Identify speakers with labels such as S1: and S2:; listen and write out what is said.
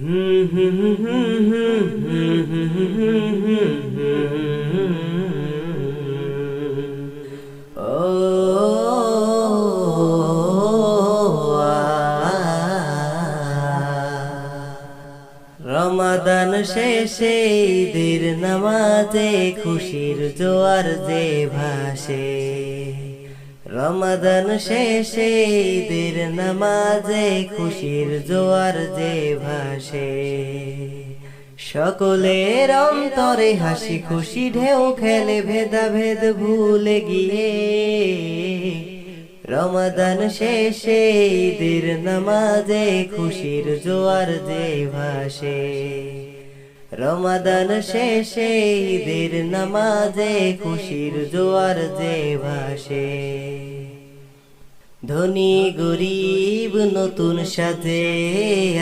S1: রমাদান শেষে ঈদের নামাজে খুশির জোয়ার যে ভাসে। রমাদান শেষে ঈদের নামাজে খুশির জোয়ার যে ভাসে। সকলের অন্তরে হাসি খুশি ঢেউ খেলে ভেদাভেদ ভুলে গিয়ে। রমাদান শেষে ঈদের নামাজে খুশির জোয়ার যে ভাসে। রমাদান শেষে ঈদের নামাজে খুশির জোয়ার যে ভাসে। ধনী গরিব নতুন সাজে